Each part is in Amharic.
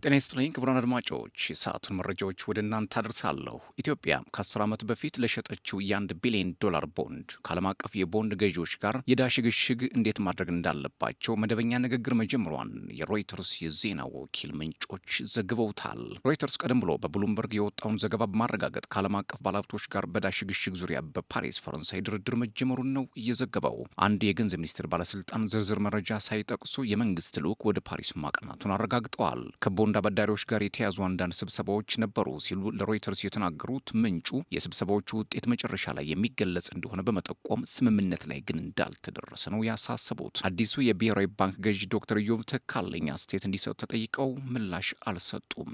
ጤና ይስጥልኝ ክቡራን አድማጮች፣ የሰዓቱን መረጃዎች ወደ እናንተ አደርሳለሁ። ኢትዮጵያ ከ10 ዓመት በፊት ለሸጠችው የ1 ቢሊዮን ዶላር ቦንድ ከዓለም አቀፍ የቦንድ ገዢዎች ጋር የዕዳ ሽግሽግ እንዴት ማድረግ እንዳለባቸው መደበኛ ንግግር መጀመሯን የሮይተርስ የዜና ወኪል ምንጮች ዘግበውታል። ሮይተርስ ቀደም ብሎ በብሉምበርግ የወጣውን ዘገባ በማረጋገጥ ከዓለም አቀፍ ባለሀብቶች ጋር በዕዳ ሽግሽግ ዙሪያ በፓሪስ ፈረንሳይ ድርድር መጀመሩን ነው እየዘገበው። አንድ የገንዘብ ሚኒስቴር ባለስልጣን ዝርዝር መረጃ ሳይጠቅሱ የመንግስት ልዑክ ወደ ፓሪስ ማቅናቱን አረጋግጠዋል። ቦንድ አበዳሪዎች ጋር የተያዙ አንዳንድ ስብሰባዎች ነበሩ ሲሉ ለሮይተርስ የተናገሩት ምንጩ የስብሰባዎቹ ውጤት መጨረሻ ላይ የሚገለጽ እንደሆነ በመጠቆም ስምምነት ላይ ግን እንዳልተደረሰ ነው ያሳሰቡት። አዲሱ የብሔራዊ ባንክ ገዢ ዶክተር ኢዮብ ተካልኝ አስተያየት እንዲሰጡ ተጠይቀው ምላሽ አልሰጡም።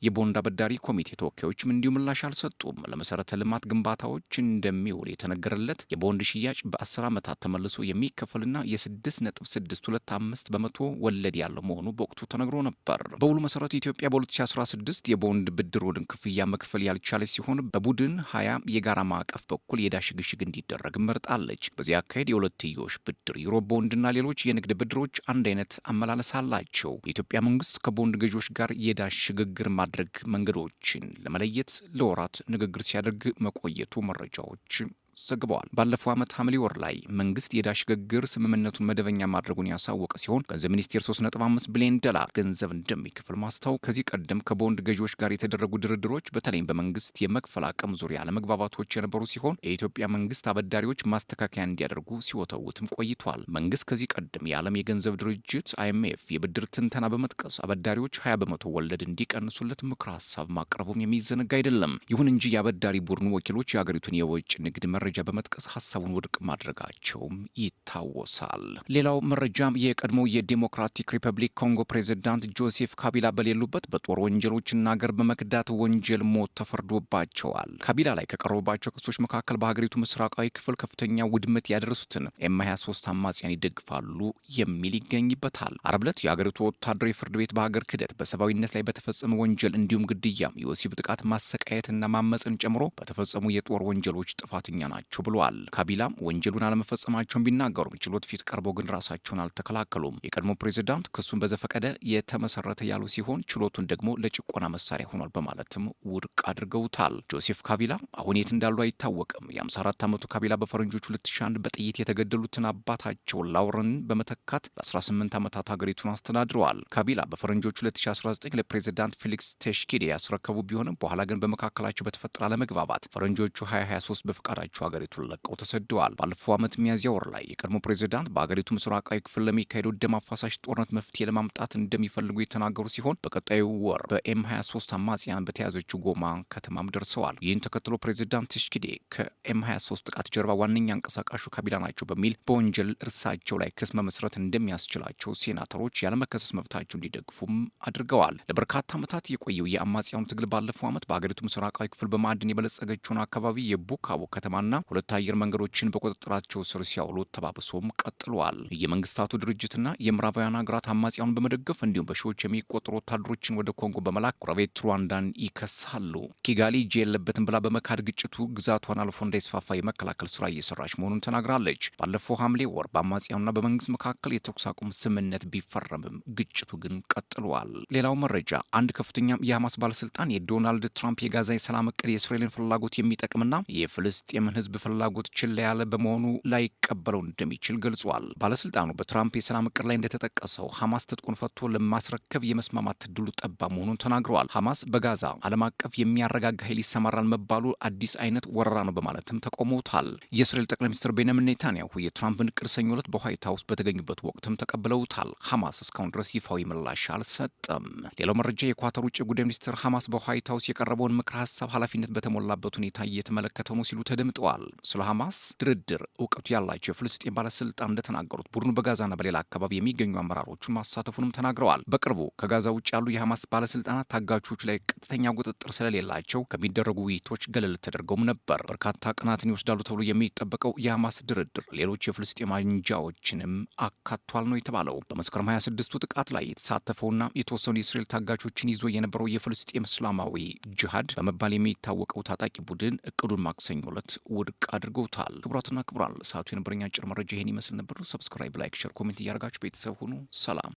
የቦንድ አበዳሪ ኮሚቴ ተወካዮችም እንዲሁ ምላሽ አልሰጡም። ለመሰረተ ልማት ግንባታዎች እንደሚውል የተነገረለት የቦንድ ሽያጭ በ10 ዓመታት ተመልሶ የሚከፈልና የ6.625 በመቶ ወለድ ያለው መሆኑ በወቅቱ ተነግሮ ነበር። በውሉ መሰረት ኢትዮጵያ በ2016 የቦንድ ብድር ወድን ክፍያ መክፈል ያልቻለች ሲሆን በቡድን 20 የጋራ ማዕቀፍ በኩል የዕዳ ሽግሽግ እንዲደረግ መርጣለች። በዚህ አካሄድ የሁለትዮሽ ብድር፣ ዩሮ ቦንድና ሌሎች የንግድ ብድሮች አንድ አይነት አመላለስ አላቸው። የኢትዮጵያ መንግስት ከቦንድ ገዢዎች ጋር የዕዳ ሽግግር ማድረግ መንገዶችን ለመለየት ለወራት ንግግር ሲያደርግ መቆየቱ መረጃዎች ዘግበዋል። ባለፈው ዓመት ሐምሌ ወር ላይ መንግስት የዕዳ ሽግግር ስምምነቱን መደበኛ ማድረጉን ያሳወቀ ሲሆን ገንዘብ ሚኒስቴር 3.5 ቢሊዮን ዶላር ገንዘብ እንደሚከፍል ማስታወቅ ከዚህ ቀደም ከቦንድ ገዢዎች ጋር የተደረጉ ድርድሮች በተለይም በመንግስት የመክፈል አቅም ዙሪያ አለመግባባቶች የነበሩ ሲሆን የኢትዮጵያ መንግስት አበዳሪዎች ማስተካከያ እንዲያደርጉ ሲወተውትም ቆይቷል። መንግስት ከዚህ ቀደም የዓለም የገንዘብ ድርጅት አይኤምኤፍ የብድር ትንተና በመጥቀስ አበዳሪዎች 20 በመቶ ወለድ እንዲቀንሱለት ምክረ ሀሳብ ማቅረቡም የሚዘነጋ አይደለም። ይሁን እንጂ የአበዳሪ ቡድኑ ወኪሎች የአገሪቱን የውጭ ንግድ መረጃ በመጥቀስ ሀሳቡን ውድቅ ማድረጋቸውም ይታወሳል። ሌላው መረጃም የቀድሞ የዲሞክራቲክ ሪፐብሊክ ኮንጎ ፕሬዝዳንት ጆሴፍ ካቢላ በሌሉበት በጦር ወንጀሎችና አገር በመክዳት ወንጀል ሞት ተፈርዶባቸዋል። ካቢላ ላይ ከቀረቡባቸው ክሶች መካከል በሀገሪቱ ምስራቃዊ ክፍል ከፍተኛ ውድመት ያደረሱትን ኤም23 አማጽያን ይደግፋሉ የሚል ይገኝበታል። ዓርብ ዕለት የሀገሪቱ ወታደራዊ ፍርድ ቤት በሀገር ክህደት፣ በሰብአዊነት ላይ በተፈጸመ ወንጀል እንዲሁም ግድያም፣ የወሲብ ጥቃት፣ ማሰቃየትና ማመፅን ጨምሮ በተፈጸሙ የጦር ወንጀሎች ጥፋተኛ ናቸው ብለዋል። ካቢላም ወንጀሉን አለመፈጸማቸውን ቢናገሩም ችሎት ፊት ቀርበው ግን ራሳቸውን አልተከላከሉም። የቀድሞ ፕሬዝዳንት ክሱን በዘፈቀደ የተመሰረተ ያሉ ሲሆን ችሎቱን ደግሞ ለጭቆና መሳሪያ ሆኗል በማለትም ውድቅ አድርገውታል። ጆሴፍ ካቢላ አሁን የት እንዳሉ አይታወቅም። የ54 ዓመቱ ካቢላ በፈረንጆች 2001 በጥይት የተገደሉትን አባታቸው ላውረን በመተካት ለ18 ዓመታት ሀገሪቱን አስተዳድረዋል። ካቢላ በፈረንጆች 2019 ለፕሬዝዳንት ፌሊክስ ቴሽኪዴ ያስረከቡ ቢሆንም በኋላ ግን በመካከላቸው በተፈጠረ አለመግባባት ፈረንጆቹ 2023 በፍቃዳቸው ሀገሪቱን ለቀው ተሰደዋል። ባለፈው ዓመት ሚያዝያ ወር ላይ የቀድሞ ፕሬዝዳንት በሀገሪቱ ምስራቃዊ ክፍል ለሚካሄደው ደም አፋሳሽ ጦርነት መፍትሄ ለማምጣት እንደሚፈልጉ የተናገሩ ሲሆን በቀጣዩ ወር በኤም23 አማጽያን በተያዘችው ጎማ ከተማም ደርሰዋል። ይህን ተከትሎ ፕሬዝዳንት ቴሽኪዴ ከኤም23 ጥቃት ጀርባ ዋነኛ አንቀሳቃሹ ካቢላ ናቸው በሚል በወንጀል እርሳቸው ላይ ክስ መመስረት እንደሚያስችላቸው ሴናተሮች ያለመከሰስ መብታቸው እንዲደግፉም አድርገዋል። ለበርካታ ዓመታት የቆየው የአማጽያኑ ትግል ባለፈው ዓመት በሀገሪቱ ምስራቃዊ ክፍል በማዕድን የበለጸገችውን አካባቢ የቡካቮ ከተማና ሁለት አየር መንገዶችን በቁጥጥራቸው ስር ሲያውሉ ተባብሶም ቀጥሏል። የመንግስታቱ ድርጅትና የምዕራባውያን ሀገራት አማጽያኑን በመደገፍ እንዲሁም በሺዎች የሚቆጠሩ ወታደሮችን ወደ ኮንጎ በመላክ ጎረቤት ሩዋንዳን ይከሳሉ። ኪጋሊ እጅ የለበትም ብላ በመካድ ግጭቱ ግዛቷን አልፎ እንዳይስፋፋ የመከላከል ስራ እየሰራች መሆኑን ተናግራለች። ባለፈው ሐምሌ ወር በአማጽያኑና በመንግስት መካከል የተኩስ አቁም ስምምነት ቢፈረምም ግጭቱ ግን ቀጥሏል። ሌላው መረጃ አንድ ከፍተኛ የሐማስ ባለስልጣን የዶናልድ ትራምፕ የጋዛ የሰላም እቅድ የእስራኤልን ፍላጎት የሚጠቅምና የፍልስጤምን ህዝብ ፍላጎት ችላ ያለ በመሆኑ ላይቀበለው እንደሚችል ገልጿል። ባለስልጣኑ በትራምፕ የሰላም እቅድ ላይ እንደተጠቀሰው ሐማስ ትጥቁን ፈቶ ለማስረከብ የመስማማት እድሉ ጠባብ መሆኑን ተናግረዋል። ሐማስ በጋዛ ዓለም አቀፍ የሚያረጋጋ ኃይል ይሰማራል መባሉ አዲስ አይነት ወረራ ነው በማለትም ተቆሞታል። የእስራኤል ጠቅላይ ሚኒስትር ቤንያሚን ኔታንያሁ የትራምፕን እቅድ ሰኞ ዕለት በዋይት ሀውስ በተገኙበት ወቅትም ተቀብለውታል። ሐማስ እስካሁን ድረስ ይፋዊ ምላሽ አልሰጠም። ሌላው መረጃ የኳተር ውጭ ጉዳይ ሚኒስትር ሐማስ በዋይት ሀውስ የቀረበውን ምክረ ሀሳብ ኃላፊነት በተሞላበት ሁኔታ እየተመለከተው ነው ሲሉ ተደምጠዋል። ስለ ሐማስ ድርድር እውቀቱ ያላቸው የፍልስጤን ባለስልጣን እንደተናገሩት ቡድኑ በጋዛና በሌላ አካባቢ የሚገኙ አመራሮቹን ማሳተፉንም ተናግረዋል። በቅርቡ ከጋዛ ውጭ ያሉ የሐማስ ባለስልጣናት ታጋቾች ላይ ቀጥተኛ ቁጥጥር ስለሌላቸው ከሚደረጉ ውይይቶች ገለል ተደርገውም ነበር። በርካታ ቀናትን ይወስዳሉ ተብሎ የሚጠበቀው የሐማስ ድርድር ሌሎች የፍልስጤም አንጃዎችንም አካቷል ነው የተባለው። በመስከረም 26ቱ ጥቃት ላይ የተሳተፈውና የተወሰኑ የእስራኤል ታጋቾችን ይዞ የነበረው የፍልስጤም እስላማዊ ጅሃድ በመባል የሚታወቀው ታጣቂ ቡድን እቅዱን ማክሰኞ ዕለት ውድቅ አድርገውታል። ክቡራትና ክቡራን ሰዓቱ የነበረኝ አጭር መረጃ ይሄን ይመስል ነበር። ሰብስክራይብ፣ ላይክ፣ ሼር፣ ኮሜንት እያደረጋችሁ ቤተሰብ ሁኑ። ሰላም።